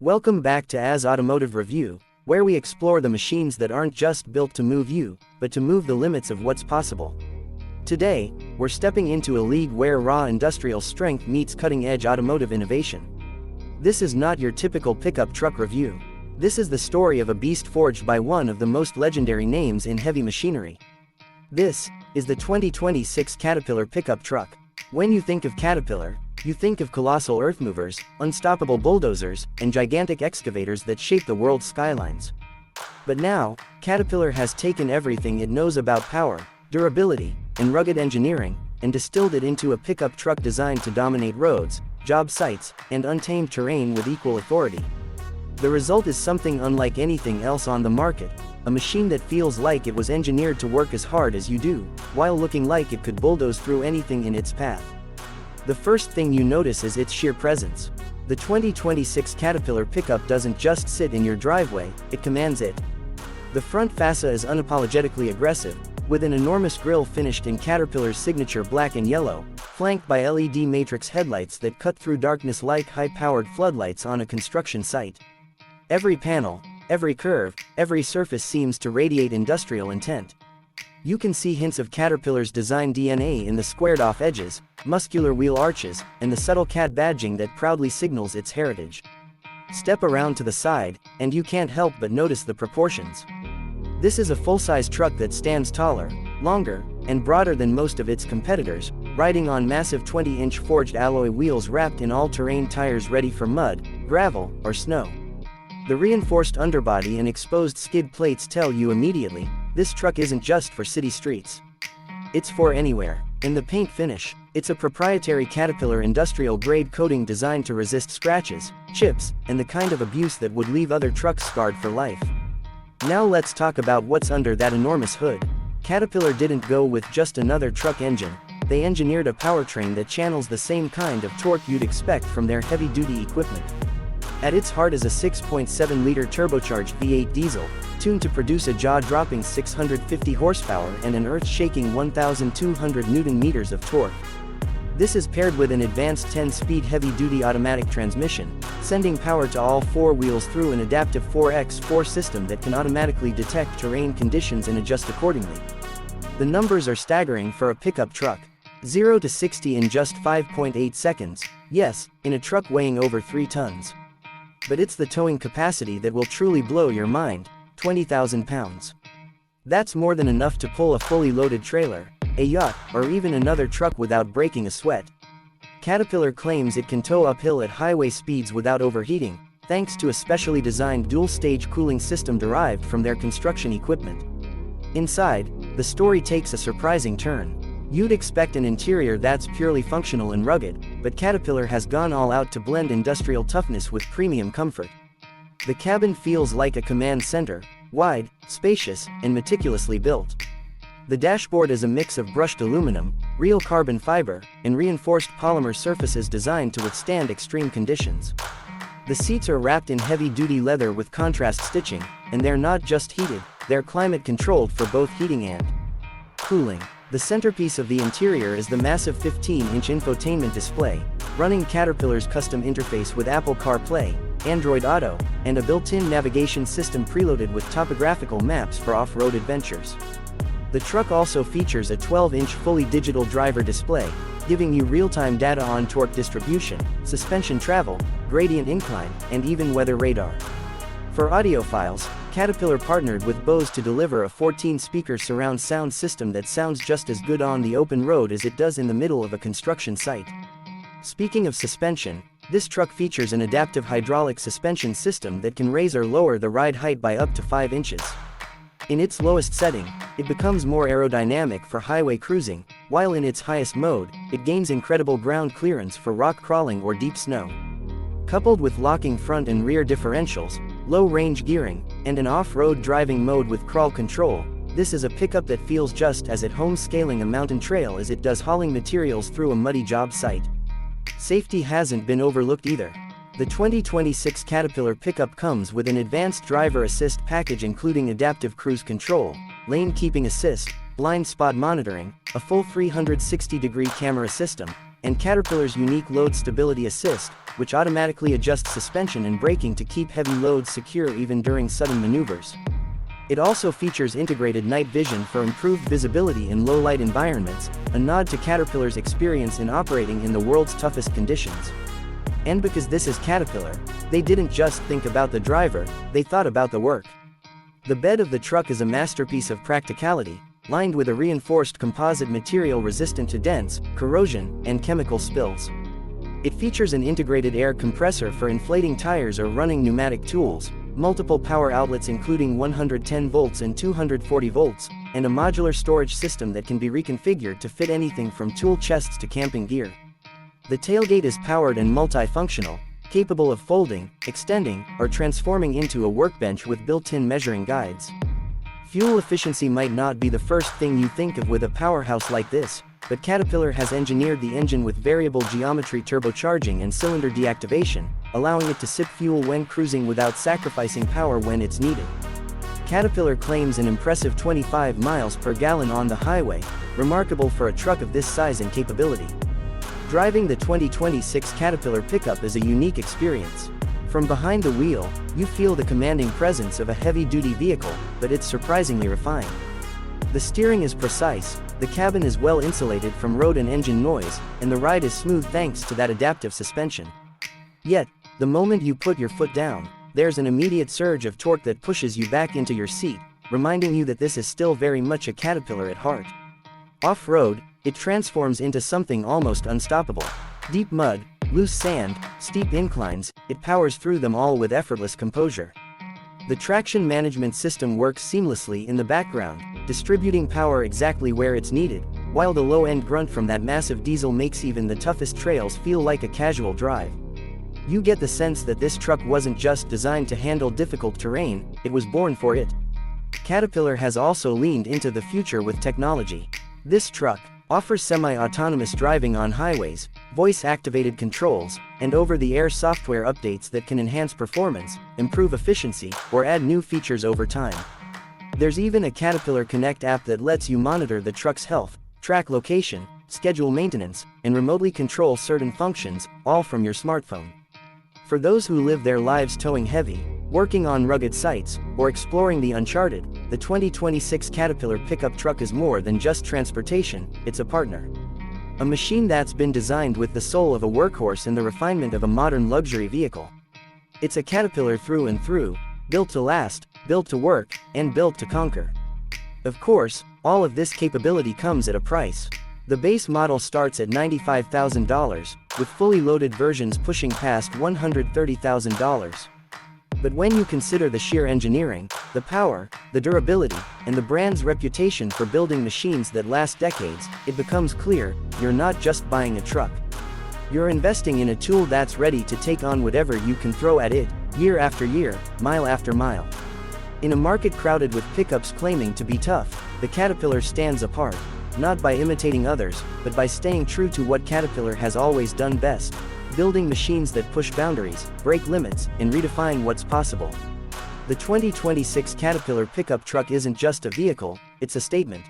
Welcome back to AS Automotive Review, where we explore the machines that aren't just built to move you, but to move the limits of what's possible. Today, we're stepping into a league where raw industrial strength meets cutting-edge automotive innovation. This is not your typical pickup truck review. This is the story of a beast forged by one of the most legendary names in heavy machinery. This is the 2026 Caterpillar pickup truck. When you think of Caterpillar, you think of colossal earthmovers, unstoppable bulldozers, and gigantic excavators that shape the world's skylines. But now, Caterpillar has taken everything it knows about power, durability, and rugged engineering, and distilled it into a pickup truck designed to dominate roads, job sites, and untamed terrain with equal authority. The result is something unlike anything else on the market, a machine that feels like it was engineered to work as hard as you do, while looking like it could bulldoze through anything in its path. The first thing you notice is its sheer presence. The 2026 Caterpillar pickup doesn't just sit in your driveway, it commands it. The front fascia is unapologetically aggressive, with an enormous grille finished in Caterpillar's signature black and yellow, flanked by LED matrix headlights that cut through darkness like high-powered floodlights on a construction site. Every panel, every curve, every surface seems to radiate industrial intent. You can see hints of Caterpillar's design DNA in the squared-off edges, muscular wheel arches, and the subtle cat badging that proudly signals its heritage. Step around to the side, and you can't help but notice the proportions. This is a full-size truck that stands taller, longer, and broader than most of its competitors, riding on massive 20-inch forged alloy wheels wrapped in all-terrain tires ready for mud, gravel, or snow. The reinforced underbody and exposed skid plates tell you immediately, this truck isn't just for city streets. It's for anywhere. In the paint finish, it's a proprietary Caterpillar industrial-grade coating designed to resist scratches, chips, and the kind of abuse that would leave other trucks scarred for life. Now let's talk about what's under that enormous hood. Caterpillar didn't go with just another truck engine, they engineered a powertrain that channels the same kind of torque you'd expect from their heavy-duty equipment. At its heart is a 6.7-liter turbocharged V8 diesel, tuned to produce a jaw-dropping 650 horsepower and an earth-shaking 1,200 Newton-meters of torque. This is paired with an advanced 10-speed heavy-duty automatic transmission, sending power to all four wheels through an adaptive 4x4 system that can automatically detect terrain conditions and adjust accordingly. The numbers are staggering for a pickup truck. 0 to 60 in just 5.8 seconds, yes, in a truck weighing over 3 tons. But it's the towing capacity that will truly blow your mind, 20,000 pounds. That's more than enough to pull a fully loaded trailer, a yacht, or even another truck without breaking a sweat. Caterpillar claims it can tow uphill at highway speeds without overheating, thanks to a specially designed dual-stage cooling system derived from their construction equipment. Inside, the story takes a surprising turn. You'd expect an interior that's purely functional and rugged, but Caterpillar has gone all out to blend industrial toughness with premium comfort. The cabin feels like a command center, wide, spacious, and meticulously built. The dashboard is a mix of brushed aluminum, real carbon fiber, and reinforced polymer surfaces designed to withstand extreme conditions. The seats are wrapped in heavy-duty leather with contrast stitching, and they're not just heated, they're climate-controlled for both heating and cooling. The centerpiece of the interior is the massive 15-inch infotainment display, running Caterpillar's custom interface with Apple CarPlay, Android Auto, and a built-in navigation system preloaded with topographical maps for off-road adventures. The truck also features a 12-inch fully digital driver display, giving you real-time data on torque distribution, suspension travel, gradient incline, and even weather radar. For audiophiles, Caterpillar partnered with Bose to deliver a 14-speaker surround sound system that sounds just as good on the open road as it does in the middle of a construction site. Speaking of suspension, this truck features an adaptive hydraulic suspension system that can raise or lower the ride height by up to 5 inches. In its lowest setting, it becomes more aerodynamic for highway cruising, while in its highest mode, it gains incredible ground clearance for rock crawling or deep snow. Coupled with locking front and rear differentials, low-range gearing, and an off-road driving mode with crawl control, this is a pickup that feels just as at home scaling a mountain trail as it does hauling materials through a muddy job site. Safety hasn't been overlooked either. The 2026 Caterpillar pickup comes with an advanced driver assist package including adaptive cruise control, lane keeping assist, blind spot monitoring, a full 360-degree camera system, and Caterpillar's unique load stability assist, which automatically adjusts suspension and braking to keep heavy loads secure even during sudden maneuvers. It also features integrated night vision for improved visibility in low-light environments, a nod to Caterpillar's experience in operating in the world's toughest conditions. And because this is Caterpillar, they didn't just think about the driver, they thought about the work. The bed of the truck is a masterpiece of practicality, lined with a reinforced composite material resistant to dents, corrosion, and chemical spills. It features an integrated air compressor for inflating tires or running pneumatic tools, multiple power outlets including 110 volts and 240 volts, and a modular storage system that can be reconfigured to fit anything from tool chests to camping gear. The tailgate is powered and multifunctional, capable of folding, extending, or transforming into a workbench with built-in measuring guides. Fuel efficiency might not be the first thing you think of with a powerhouse like this, but Caterpillar has engineered the engine with variable geometry turbocharging and cylinder deactivation, allowing it to sip fuel when cruising without sacrificing power when it's needed. Caterpillar claims an impressive 25 miles per gallon on the highway, remarkable for a truck of this size and capability. Driving the 2026 Caterpillar pickup is a unique experience. From behind the wheel, you feel the commanding presence of a heavy-duty vehicle, but it's surprisingly refined. The steering is precise, the cabin is well insulated from road and engine noise, and the ride is smooth thanks to that adaptive suspension. Yet, the moment you put your foot down, there's an immediate surge of torque that pushes you back into your seat, reminding you that this is still very much a Caterpillar at heart. Off-road, it transforms into something almost unstoppable. Deep mud, loose sand, steep inclines, it powers through them all with effortless composure. The traction management system works seamlessly in the background, distributing power exactly where it's needed, while the low-end grunt from that massive diesel makes even the toughest trails feel like a casual drive. You get the sense that this truck wasn't just designed to handle difficult terrain, it was born for it. Caterpillar has also leaned into the future with technology. This truck offers semi-autonomous driving on highways, voice-activated controls, and over-the-air software updates that can enhance performance, improve efficiency, or add new features over time. There's even a Caterpillar Connect app that lets you monitor the truck's health, track location, schedule maintenance, and remotely control certain functions, all from your smartphone. For those who live their lives towing heavy, working on rugged sites, or exploring the uncharted, the 2026 Caterpillar pickup truck is more than just transportation, it's a partner. A machine that's been designed with the soul of a workhorse and the refinement of a modern luxury vehicle. It's a Caterpillar through and through, built to last, built to work, and built to conquer. Of course, all of this capability comes at a price. The base model starts at $95,000, with fully loaded versions pushing past $130,000. But when you consider the sheer engineering, the power, the durability, and the brand's reputation for building machines that last decades, it becomes clear, you're not just buying a truck. You're investing in a tool that's ready to take on whatever you can throw at it, year after year, mile after mile. In a market crowded with pickups claiming to be tough, the Caterpillar stands apart, not by imitating others, but by staying true to what Caterpillar has always done best. Building machines that push boundaries, break limits, and redefine what's possible. The 2026 Caterpillar pickup truck isn't just a vehicle, it's a statement.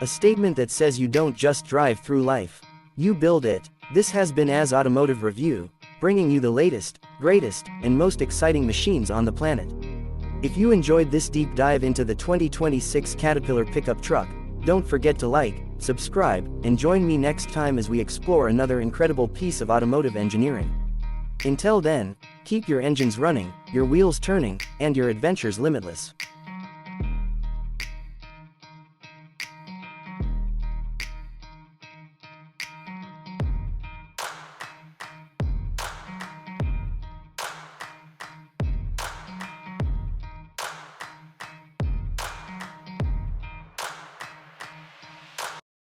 A statement that says you don't just drive through life. You build it. This has been AS Automotive Review, bringing you the latest, greatest, and most exciting machines on the planet. If you enjoyed this deep dive into the 2026 Caterpillar pickup truck, don't forget to like, subscribe, and join me next time as we explore another incredible piece of automotive engineering. Until then, keep your engines running, your wheels turning, and your adventures limitless.